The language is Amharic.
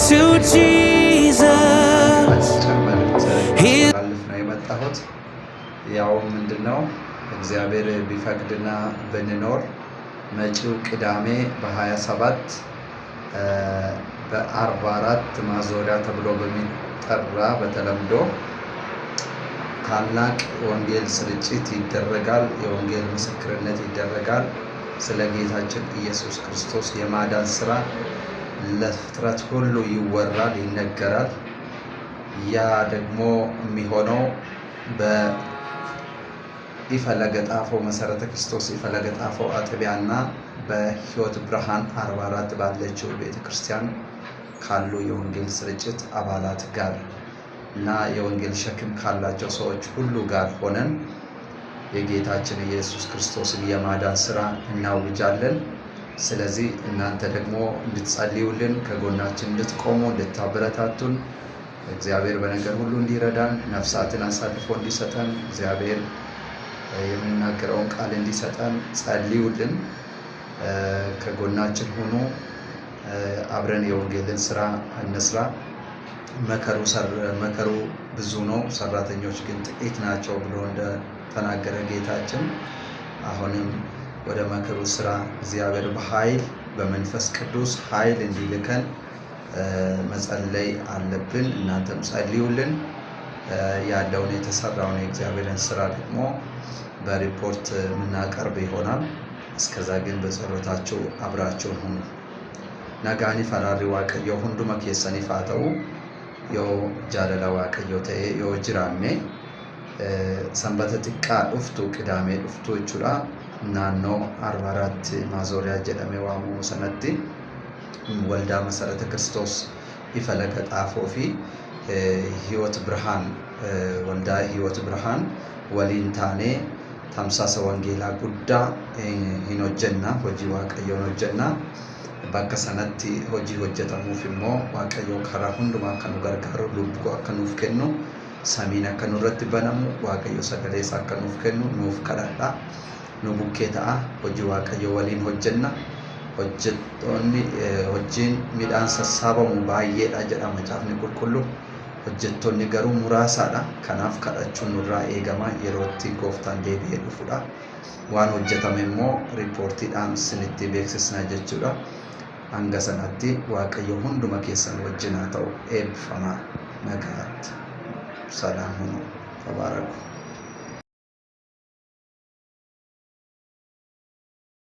to Jesus. ያው ምንድነው እግዚአብሔር ቢፈቅድና ብንኖር መጪው ቅዳሜ በ27 በ44 ማዞሪያ ተብሎ በሚጠራ በተለምዶ ታላቅ ወንጌል ስርጭት ይደረጋል። የወንጌል ምስክርነት ይደረጋል። ስለ ጌታችን ኢየሱስ ክርስቶስ የማዳን ስራ ለፍጥረት ሁሉ ይወራል፣ ይነገራል። ያ ደግሞ የሚሆነው በኢፈለገ ጣፎ መሰረተ ክርስቶስ ኢፈለገ ጣፎ አጥቢያና በሕይወት ብርሃን 44 ባለችው ቤተክርስቲያን ካሉ የወንጌል ስርጭት አባላት ጋር እና የወንጌል ሸክም ካላቸው ሰዎች ሁሉ ጋር ሆነን የጌታችን ኢየሱስ ክርስቶስን የማዳን ስራ እናውጃለን። ስለዚህ እናንተ ደግሞ እንድትጸልዩልን፣ ከጎናችን እንድትቆሙ፣ እንድታበረታቱን፣ እግዚአብሔር በነገር ሁሉ እንዲረዳን፣ ነፍሳትን አሳልፎ እንዲሰጠን፣ እግዚአብሔር የምንናገረውን ቃል እንዲሰጠን ጸልዩልን። ከጎናችን ሁኑ። አብረን የወንጌልን ስራ እንስራ። መከሩ ብዙ ነው፣ ሰራተኞች ግን ጥቂት ናቸው ብሎ እንደተናገረ ጌታችን አሁንም ወደ መከሩ ስራ እግዚአብሔር በኃይል በመንፈስ ቅዱስ ኃይል እንዲልከን መጸለይ አለብን። እናንተም ጸልዩልን። ያለውን የተሰራውን የእግዚአብሔርን ስራ ደግሞ በሪፖርት የምናቀርብ ይሆናል። እስከዛ ግን በጸሎታችሁ አብራችሁን ሁኑ። ነጋኒ ፈራሪ ዋቀዮ ሁንዱማ ኬሰኒ ፋተው ዮ ጃለላ ዋቀዮ ተኤ ዮ ጅራሜ ሰንበተ ጢቃ ዱፍቱ ቅዳሜ ዱፍቱ ቹላ ናኖ 44 ማዞሪያ ጀደሜ ዋሙ ሰነቲ ወልዳ መሰረተ ክርስቶስ ኢፈለገ ጣፎ ፊ ሕይወት ብርሃን ወልዳ ሕይወት ብርሃን ወሊንታኔ ተምሳሰ ወንጌላ ጉዳ ሂኖጀና ሆጂ ዋቀዮ ኖጀና bakka sanatti hojii hojjetamuuf immoo waaqayyo karaa hundumaa akka nu gargaaru lubbuu akka nuuf kennu samiin akka nurratti banamu waaqayyo sagalee isaa akka nuuf kennu nuuf kadhadha. Nu bukkee ta'a. Hojii waaqayyo waliin hojjenna. Hojjettoonni hojiin midhaan sassaabamu baay'eedha jedha macaafni qulqulluun. Hojjettoonni garuu muraasaadha. Kanaaf kadhachuun nurraa eegama. Yerootti gooftaan deebi'ee dhufuudha. Waan hojjetame immoo riippoortiidhaan isinitti beeksisna jechuudha. hanga sanatti waaqayyo hunduma keessan wajjin haa ta'u. Eebbifamaa. Nagaatti. Salaam. Tabaaraku.